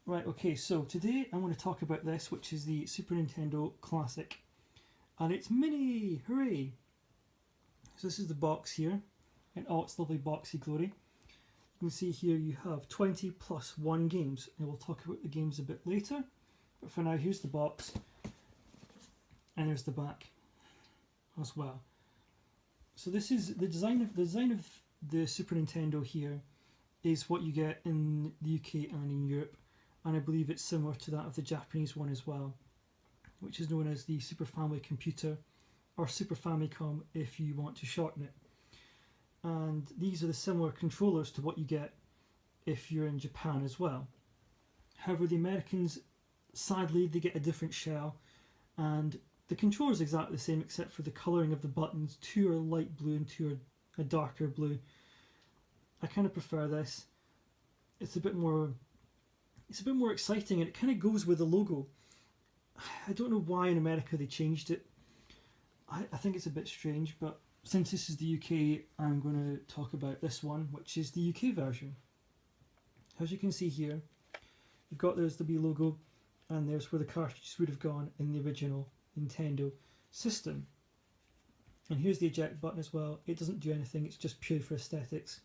Right, okay, so today I'm going to talk about this, which is the Super Nintendo Classic. And it's mini! Hooray! So this is the box here, in all its lovely boxy glory. You can see here you have 20 plus 1 games, and we'll talk about the games a bit later. But for now, here's the box, and there's the back as well. So this is the design of the Super Nintendo here is what you get in the UK and in Europe, and I believe it's similar to that of the Japanese one as well, which is known as the Super Family Computer, or Super Famicom if you want to shorten it. And these are the similar controllers to what you get if you're in Japan as well. However, the Americans, sadly, they get a different shell, and the controller is exactly the same except for the colouring of the buttons. Two are light blue and two are a darker blue. I kind of prefer this. It's a bit more exciting, and it kind of goes with the logo. I don't know why in America they changed it. I think it's a bit strange, but since this is the UK, I'm going to talk about this one, which is the UK version. As you can see here, you've got there's the B logo, and there's where the cartridges would have gone in the original Nintendo system. And here's the eject button as well. It doesn't do anything, it's just purely for aesthetics.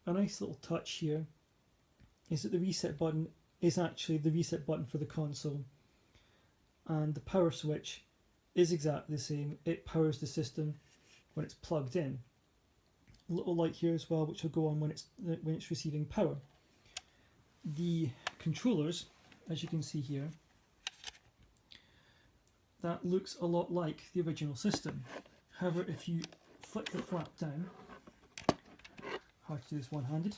A nice little touch here is that the reset button is actually the reset button for the console, and the power switch is exactly the same. It powers the system when it's plugged in. A little light here as well, which will go on when it's receiving power. The controllers, as you can see here, that looks a lot like the original system. However, if you flick the flap down, hard to do this one-handed,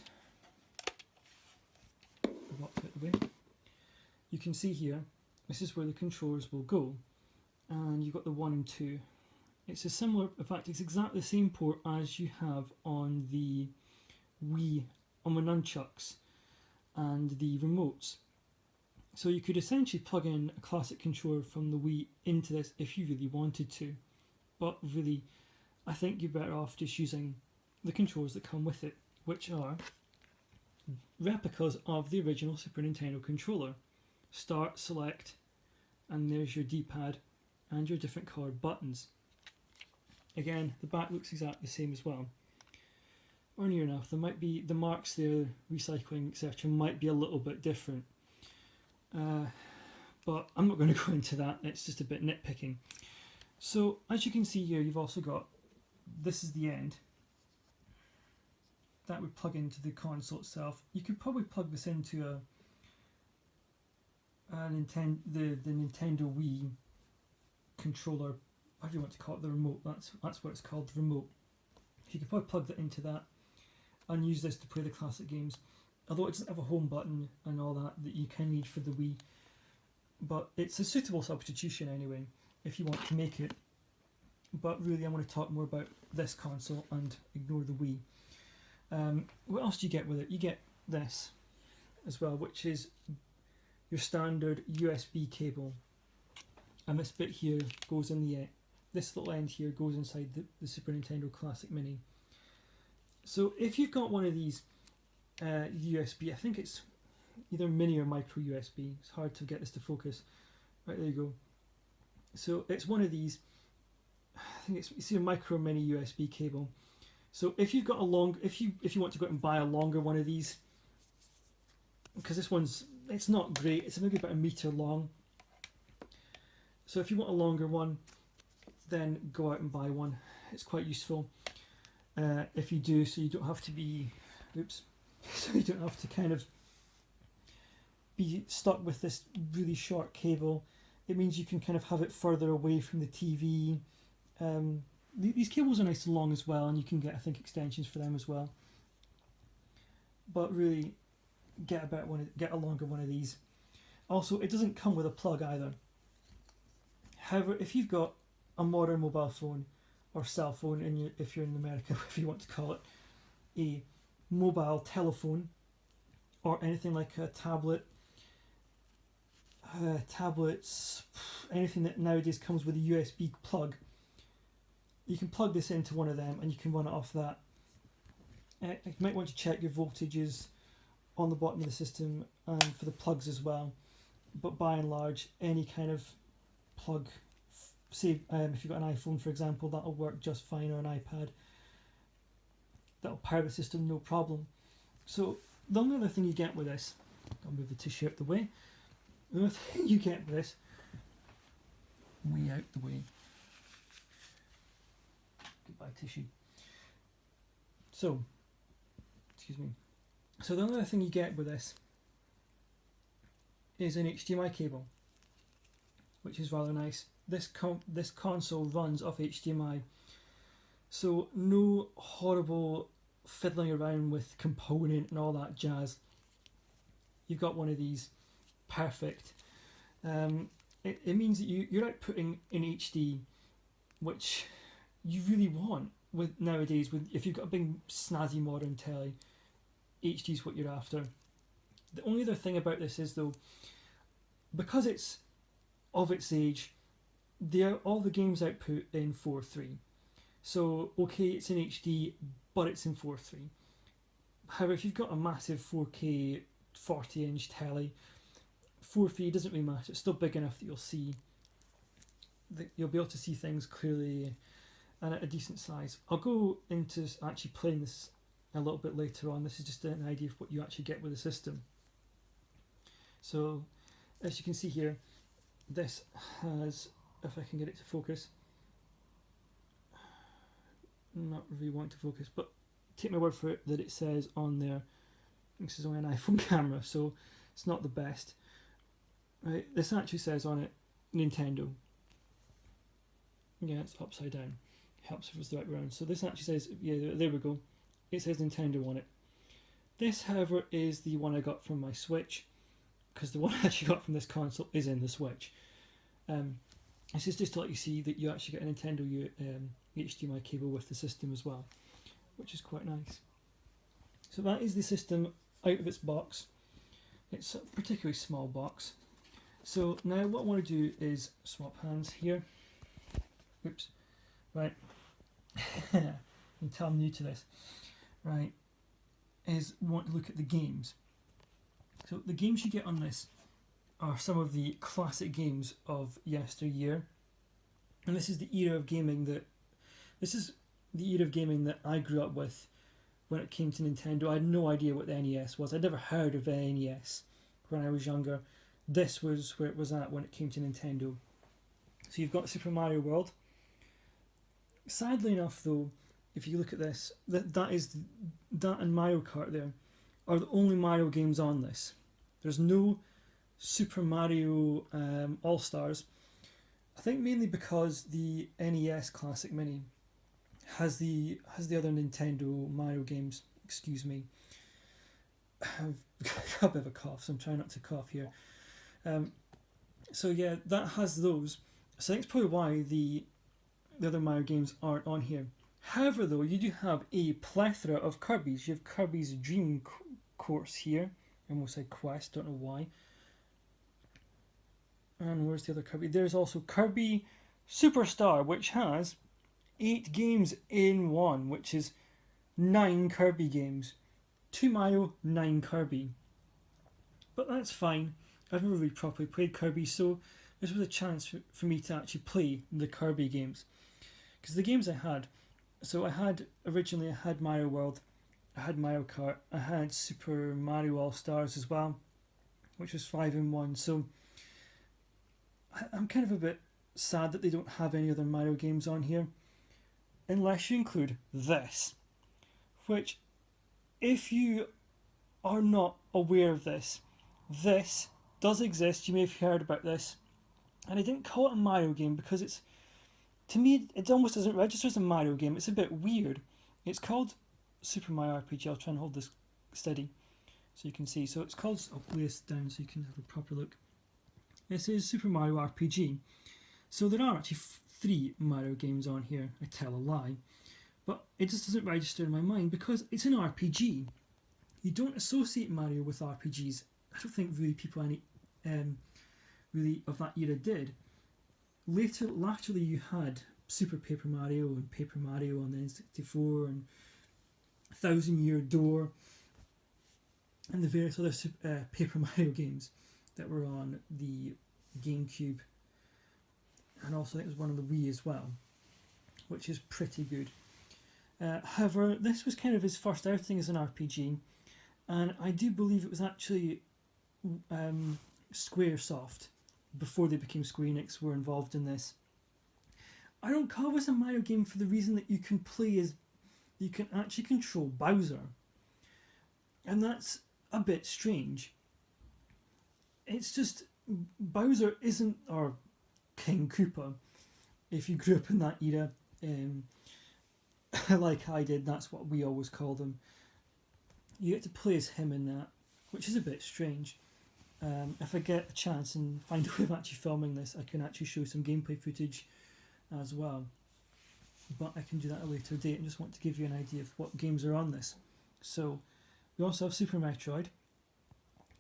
you can see here, this is where the controllers will go, and you've got the 1 and 2. It's a similar, in fact it's exactly the same port as you have on the Wii, on the nunchucks and the remotes. So you could essentially plug in a classic controller from the Wii into this if you really wanted to, but really I think you're better off just using the controllers that come with it, which are replicas of the original Super Nintendo controller. Start, select, and there's your D-pad and your different coloured buttons. Again, the back looks exactly the same as well, or near enough. There might be the marks there, recycling, etc. might be a little bit different, but I'm not going to go into that. It's just a bit nitpicking. So as you can see here, you've also got, this is the end that would plug into the console itself. You could probably plug this into the Nintendo Wii controller, whatever you want to call it, the remote. That's what it's called, the remote. You could probably plug that into that and use this to play the classic games. Although it doesn't have a home button and all that you can need for the Wii, but it's a suitable substitution anyway if you want to make it. But really, I want to talk more about this console and ignore the Wii. What else do you get with it? You get this as well, which is your standard USB cable, and this bit here goes in the this little end here goes inside the Super Nintendo Classic Mini. So if you've got one of these USB, I think it's either mini or micro USB, it's hard to get this to focus. Right, there you go. So it's one of these, I think it's a micro mini USB cable. So if you've got a long, if you want to go out and buy a longer one of these, because this one's, it's not great, it's maybe about 1 meter long. So if you want a longer one, then go out and buy one. It's quite useful if you do, so you don't have to be, so you don't have to kind of be stuck with this really short cable. It means you can kind of have it further away from the TV. These cables are nice and long as well, and you can get, I think, extensions for them as well. But really, get a longer one of these. Also, it doesn't come with a plug either. However, if you've got a modern mobile phone or cell phone, if you're in America, if you want to call it, a mobile telephone, or anything like a tablet, tablets, anything that nowadays comes with a USB plug, you can plug this into one of them and you can run it off that. You might want to check your voltages on the bottom of the system and for the plugs as well. But by and large, any kind of plug, say if you've got an iPhone for example, that'll work just fine, or an iPad. That'll power the system no problem. So the only other thing you get with this, I'll move the tissue out the way. The other thing you get with this, way out the way. Goodbye tissue. So, excuse me. So the only other thing you get with this is an HDMI cable, which is rather nice. This console runs off HDMI, so no horrible fiddling around with component and all that jazz. You've got one of these, perfect. It means that you're outputting in HD, which you really want with nowadays. If you've got a big snazzy modern telly, HD is what you're after. The only other thing about this is though, because it's of its age, all the games output in 4:3. So okay, it's in HD, but it's in 4:3. However, if you've got a massive 4K 40-inch telly, 4:3 doesn't really matter. It's still big enough that you'll be able to see things clearly and at a decent size. I'll go into actually playing this a little bit later on. This is just an idea of what you actually get with the system. So, as you can see here, this has, if I can get it to focus, not really want to focus, but take my word for it that it says on there, this is only an iPhone camera, so it's not the best. Right, this actually says on it Nintendo. Yeah, it's upside down. Helps if it's the right way around. So this actually says, yeah, there we go. It says Nintendo on it. This, however, is the one I got from my Switch, because the one I actually got from this console is in the Switch. This is just to let you see that you actually get a Nintendo HDMI cable with the system as well, which is quite nice. So that is the system out of its box. It's a particularly small box. So now what I want to do is swap hands here. Oops. Right. You can tell I'm new to this. Right. Is want to look at the games. So the games you get on this are some of the classic games of yesteryear. And this is the era of gaming that I grew up with when it came to Nintendo. I had no idea what the NES was. I'd never heard of the NES when I was younger. This was where it was at when it came to Nintendo. So you've got Super Mario World. Sadly enough though, if you look at this, that and Mario Kart there are the only Mario games on this. There's no Super Mario All-Stars. I think mainly because the NES Classic Mini has the other Nintendo Mario games. Excuse me. I've got a bit of a cough, so I'm trying not to cough here. So yeah, that has those. So I think it's probably why the other Mario games aren't on here. However though, you do have a plethora of Kirby's. You have Kirby's Dream Course here. I almost said Quest, don't know why. And where's the other Kirby? There's also Kirby Superstar, which has 8 games in one, which is 9 Kirby games. 2 Mario, 9 Kirby. But that's fine. I've never really properly played Kirby, so this was a chance for me to actually play the Kirby games. Because the games I had, so originally I had Mario World, I had Mario Kart, I had Super Mario All-Stars as well, which was 5 in 1, so I'm kind of a bit sad that they don't have any other Mario games on here, unless you include this, which, if you are not aware of this does exist. You may have heard about this, and I didn't call it a Mario game because it's, to me, it almost doesn't register as a Mario game. It's a bit weird. It's called Super Mario RPG. I'll try and hold this steady so you can see. So it's called, I'll lay this down so you can have a proper look. This is Super Mario RPG. So there are actually 3 Mario games on here. I tell a lie. But it just doesn't register in my mind because it's an RPG. You don't associate Mario with RPGs. I don't think really people really of that era did. Laterally you had Super Paper Mario and Paper Mario on the N64 and Thousand Year Door. and the various other Paper Mario games that were on the GameCube, and also it was one on the Wii as well, which is pretty good. However, this was kind of his first outing as an RPG, and I do believe it was actually Squaresoft, before they became Square Enix, were involved in this. I don't call this a Mario game for the reason that you can actually control Bowser, and that's a bit strange. It's just Bowser isn't, or King Koopa, if you grew up in that era, like I did, that's what we always called him. You get to play as him in that, which is a bit strange. If I get a chance and find a way of actually filming this, I can actually show some gameplay footage as well. But I can do that at a later date, and just want to give you an idea of what games are on this. So, we also have Super Metroid,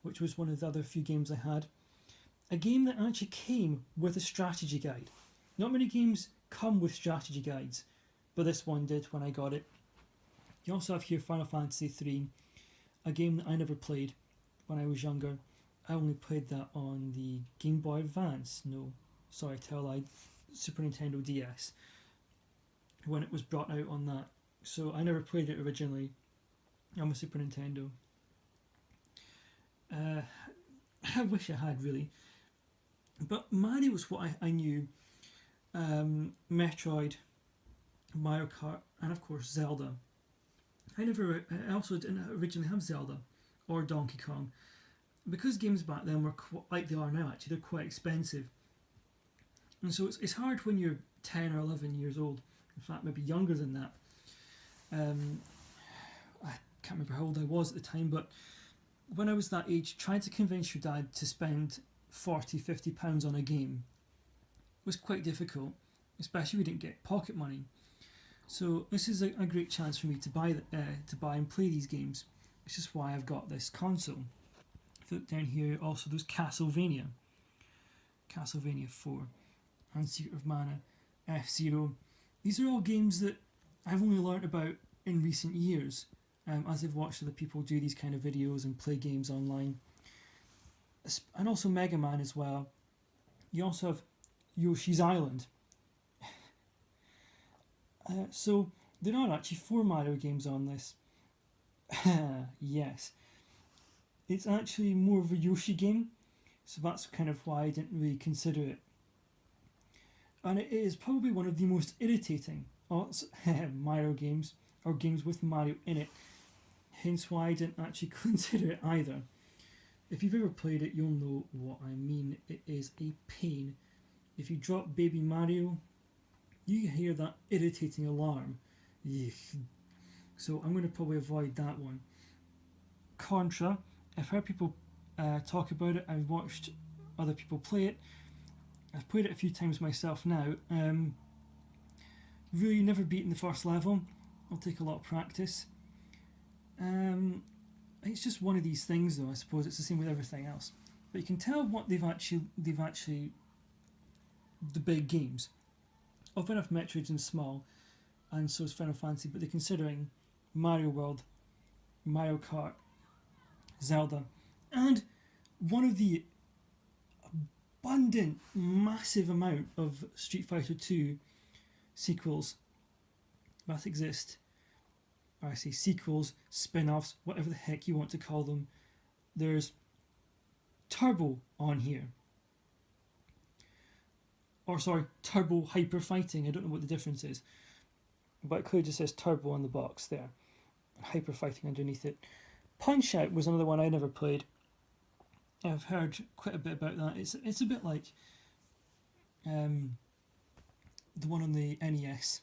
which was one of the other few games I had. A game that actually came with a strategy guide. Not many games come with strategy guides, but this one did when I got it. You also have here Final Fantasy III, a game that I never played when I was younger. I only played that on the Game Boy Advance, no, sorry, tell I, Super Nintendo DS, when it was brought out on that. So I never played it originally on my Super Nintendo. I wish I had, really. But Mario was what I knew. Metroid, Mario Kart, and of course Zelda. I also didn't originally have Zelda or Donkey Kong, because games back then were like they are now. Actually, they're quite expensive, and so it's hard when you're 10 or 11 years old. In fact, maybe younger than that. I can't remember how old I was at the time, but when I was that age, trying to convince your dad to spend £40–50 on a game was quite difficult, especially if we didn't get pocket money. So this is a great chance for me to buy and play these games. It's just why I've got this console. If you look down here, also there's Castlevania 4, and Secret of Mana, F-Zero. These are all games that I've only learnt about in recent years, as I've watched other people do these kind of videos and play games online. And also Mega Man as well. You also have Yoshi's Island. So there are actually 4 Mario games on this. Yes. It's actually more of a Yoshi game, so that's kind of why I didn't really consider it. And it is probably one of the most irritating Mario games, or games with Mario in it, hence why I didn't actually consider it either. If you've ever played it, you'll know what I mean. It is a pain. If you drop Baby Mario, you hear that irritating alarm. So I'm going to probably avoid that one. Contra, I've heard people talk about it. I've watched other people play it. I've played it a few times myself now. Really never beaten the first level. It'll take a lot of practice. It's just one of these things, though. I suppose it's the same with everything else. But you can tell what they've actually the big games. Often enough, Metroid's and small, and so is Final Fantasy. But they're considering Mario World, Mario Kart, Zelda, and one of the abundant, massive amount of Street Fighter 2 sequels that exist. Or I say sequels, spin-offs, whatever the heck you want to call them. There's Turbo on here. Or sorry, Turbo Hyper Fighting. I don't know what the difference is, but it clearly just says Turbo on the box there. Hyper Fighting underneath it. Punch Out was another one I never played. I've heard quite a bit about that. It's a bit like the one on the NES,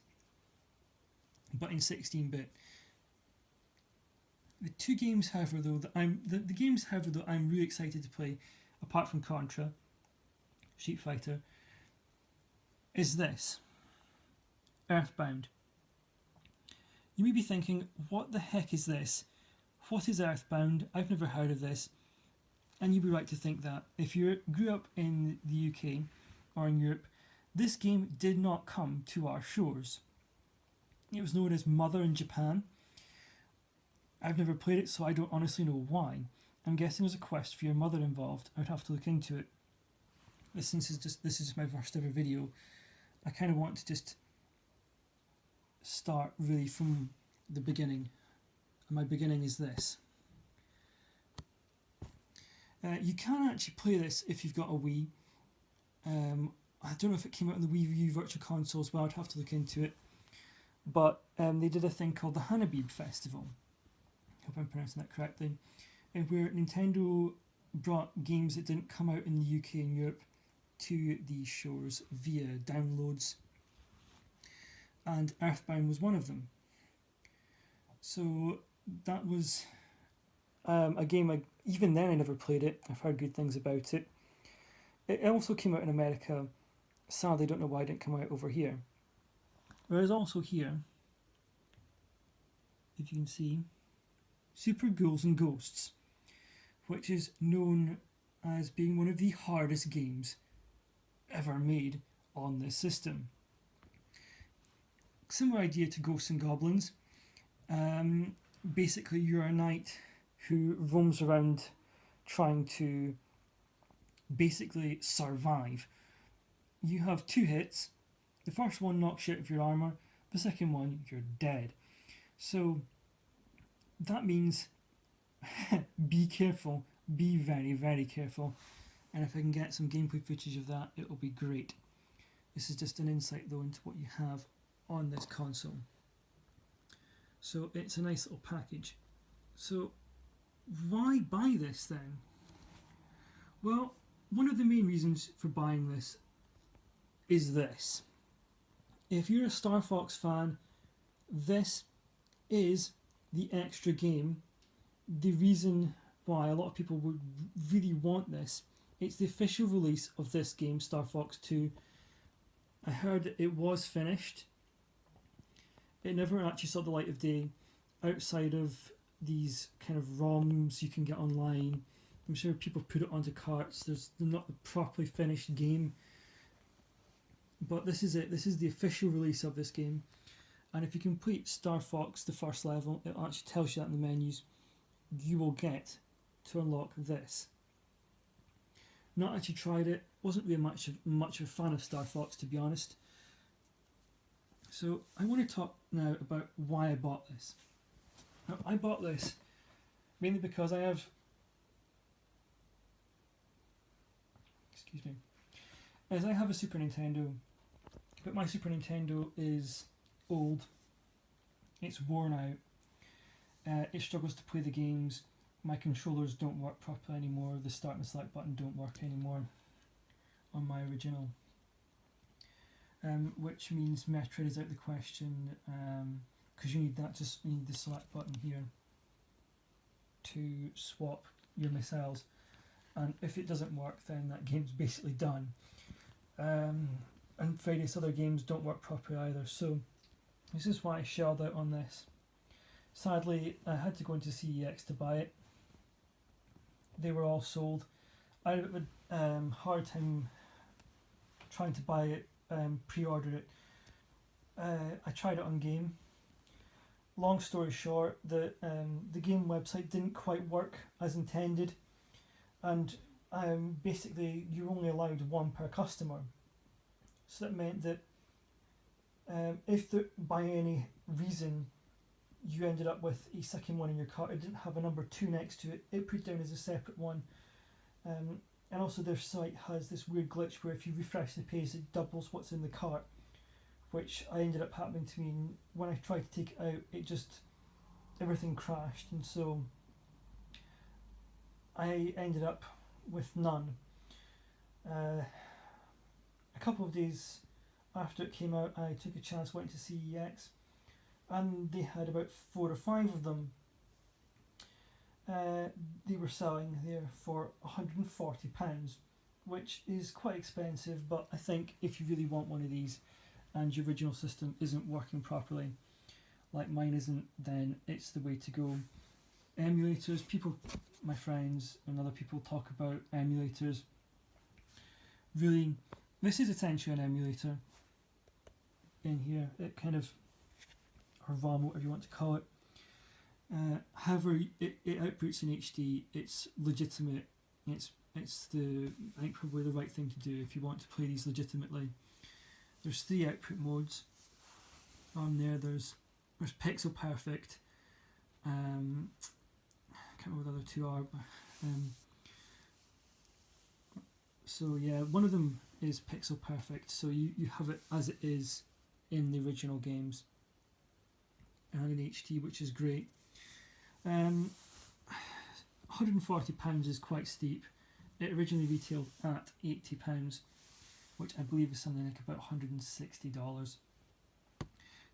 but in 16-bit. The two games, however, though that the games, however, though I'm really excited to play, apart from Contra, Street Fighter, is this, Earthbound. You may be thinking, what the heck is this? What is Earthbound? I've never heard of this. And you'd be right to think that. If you grew up in the UK or in Europe, this game did not come to our shores. It was known as Mother in Japan. I've never played it, so I don't honestly know why. I'm guessing there's a quest for your mother involved. I'd have to look into it. But since this is my first ever video, I kind of want to just start really from the beginning. And my beginning is this. You can actually play this if you've got a Wii. I don't know if it came out on the Wii U Virtual Console as well, I'd have to look into it. But they did a thing called the Hanabiib Festival. I hope I'm pronouncing that correctly. Where Nintendo brought games that didn't come out in the UK and Europe to these shows via downloads. And Earthbound was one of them. So that was a game, even then I never played it. I've heard good things about it. It also came out in America. Sadly, I don't know why it didn't come out over here. Whereas also here, if you can see, Super Ghouls and Ghosts, which is known as being one of the hardest games ever made on this system. Similar idea to Ghosts and Goblins. Basically, you're a knight who roams around trying to basically survive. You have 2 hits. The first one knocks you out of your armour, the second one you're dead. So that means be careful, be very, very careful. And if I can get some gameplay footage of that, it will be great. This is just an insight though into what you have on this console. So it's a nice little package. So why buy this then? Well, one of the main reasons for buying this is this. If you're a Star Fox fan, this is the extra game. The reason why a lot of people would really want this, it's the official release of this game, Star Fox 2. I heard it was finished. It never actually saw the light of day outside of these kind of ROMs you can get online. I'm sure people put it onto carts. There's not the properly finished game. But this is it. This is the official release of this game. And if you complete Star Fox, the first level, it actually tells you that in the menus. You will get to unlock this. Not actually tried it. Wasn't really much of a fan of Star Fox, to be honest. So I want to talk now about why I bought this. Now, I bought this mainly because I have, as I have a Super Nintendo, but my Super Nintendo is old, it's worn out, it struggles to play the games, my controllers don't work properly anymore, the start and select button don't work anymore on my original, which means Metroid is out of the question, because you need the select button here to swap your missiles, and if it doesn't work then that game's basically done. And various other games don't work properly either, so this is why I shelled out on this. Sadly, I had to go into CEX to buy it. They were all sold. I had a hard time trying to buy it, pre-ordered it. I tried it on game. Long story short, the game website didn't quite work as intended, and basically you're only allowed 1 per customer. So that meant that if by any reason you ended up with a second one in your cart, it didn't have a number 2 next to it, it put it down as a separate one. And also their site has this weird glitch where if you refresh the page it doubles what's in the cart, which I ended up happening to me, and when I tried to take it out, everything crashed, and so I ended up with none. A couple of days after it came out, I took a chance, went to CEX, and they had about 4 or 5 of them. They were selling there for £140, which is quite expensive, but I think if you really want one of these and your original system isn't working properly, like mine isn't, then it's the way to go. Emulators, people, my friends and other people talk about emulators. Really, this is essentially an emulator in here, it kind of, or ROM, whatever you want to call it. However, it outputs in HD. It's legitimate. It's the, I think, probably the right thing to do if you want to play these legitimately. There's 3 output modes on there. There's Pixel Perfect. I can't remember what the other 2 are. So yeah, one of them is Pixel Perfect. So you have it as it is in the original games and in HD, which is great. £140 is quite steep. It originally retailed at £80, which I believe is something like about $160.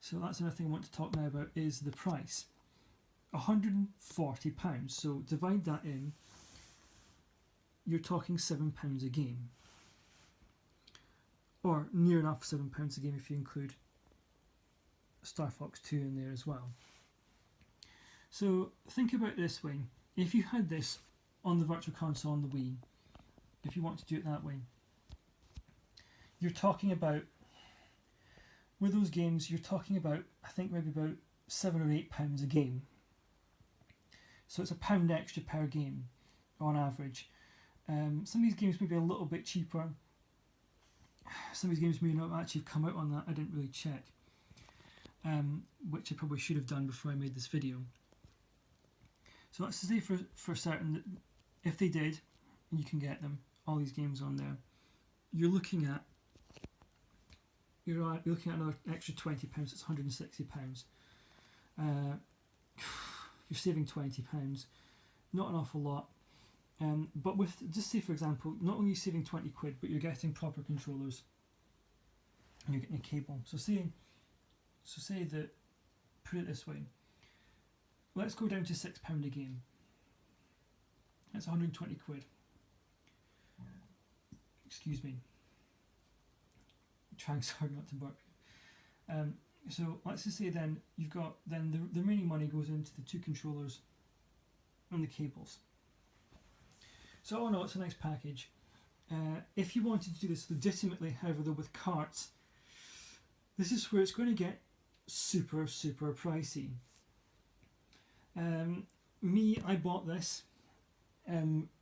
So that's another thing I want to talk now about is the price. £140. So divide that in. You're talking £7 a game, or near enough £7 a game if you include Star Fox 2 in there as well. So think about it this way: if you had this on the Virtual Console on the Wii, if you want to do it that way, you're talking about, with those games, you're talking about, I think maybe about £7 or £8 a game. So it's £1 extra per game on average. Some of these games may be a little bit cheaper. Some of these games may not actually have come out on that. I didn't really check, which I probably should have done before I made this video. So let's say for certain that if they did, you can get them, all these games on there, you're looking at another extra £20. It's £160. You're saving £20. Not an awful lot. But with, just say for example, not only are you saving 20 quid, but you're getting proper controllers and you're getting a cable. So say that, put it this way, let's go down to £6 a game. That's 120 quid. Excuse me. Trying so hard not to burp. So let's just say then you've got, then the remaining money goes into the 2 controllers and the cables. So all in all, it's a nice package. If you wanted to do this legitimately, however, though, with carts, this is where it's going to get super, super pricey. I bought this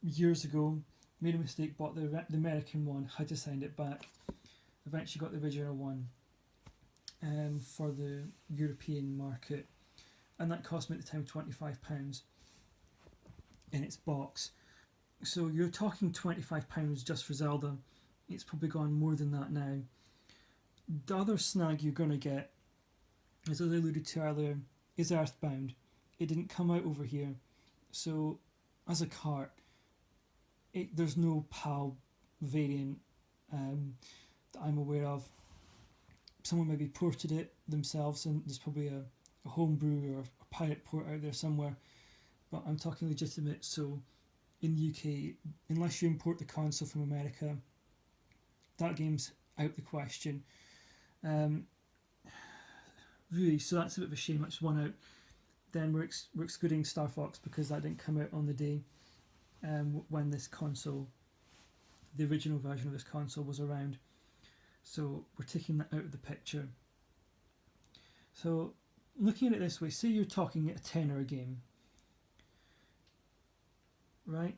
years ago, made a mistake, bought the American one, had to send it back. Eventually got the original one for the European market, and that cost me at the time £25 in its box. So you're talking £25 just for Zelda. It's probably gone more than that now. The other snag you're going to get, as I alluded to earlier, is Earthbound. It didn't come out over here, so as a cart, there's no PAL variant that I'm aware of. Someone maybe ported it themselves, and there's probably a homebrew or a pirate port out there somewhere, but I'm talking legitimate. So in the UK, unless you import the console from America, that game's out the question. Really, so that's a bit of a shame. That's one out. Then we're excluding Star Fox because that didn't come out on the day when this console, the original version of this console, was around. So we're taking that out of the picture. So looking at it this way, say you're talking at a tenner a game, right?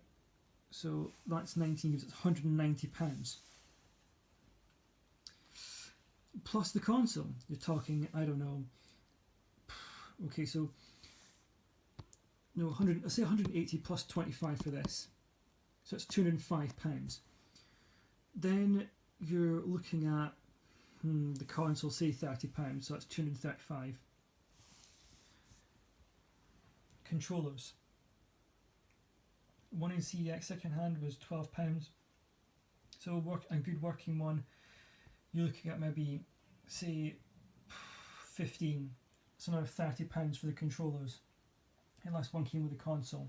So that's 19 gives it £190. Plus the console, you're talking, I don't know, okay, so no, 100, I'll say 180 plus 25 for this, so it's £205. Then you're looking at the console, say £30, so that's £235. Controllers, one in CEX second hand was £12, so a good working one, you're looking at maybe, say, 15, so another £30 for the controllers, unless one came with a console.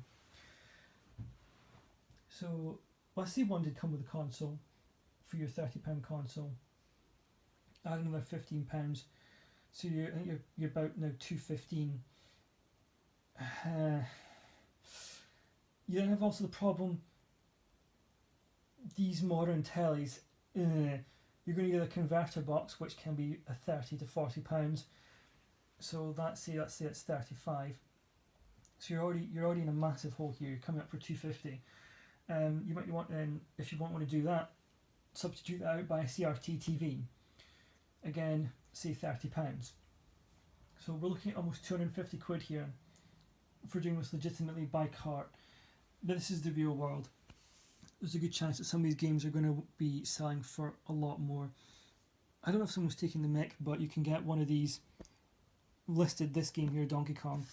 So let's say one did come with a console for your £30 console, add another £15, so I think you're about now £215. You then have also the problem, these modern tellies, you're going to get a converter box which can be a £30 to £40. So let's say it's 35. So you're already in a massive hole here. You're coming up for 250. You might want then, if you want to do that, substitute that out by a CRT TV. Again, say £30. So we're looking at almost 250 quid here for doing this legitimately by cart. Now this is the real world. There's a good chance that some of these games are going to be selling for a lot more. I don't know if someone's taking the mick, but you can get one of these listed, this game here, Donkey Kong,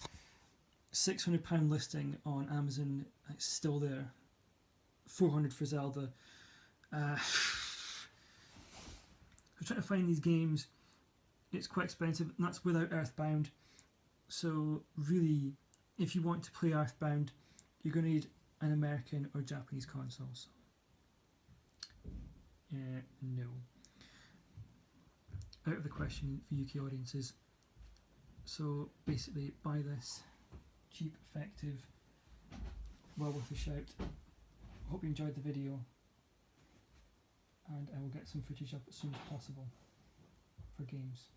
£600 listing on Amazon. It's still there. 400 for Zelda. We're trying to find these games. It's quite expensive, and that's without Earthbound. So really, if you want to play Earthbound, you're going to need an American or Japanese console. So, no. Out of the question for UK audiences. So basically, buy this. Cheap, effective, well worth a shout. Hope you enjoyed the video, and I will get some footage up as soon as possible for games.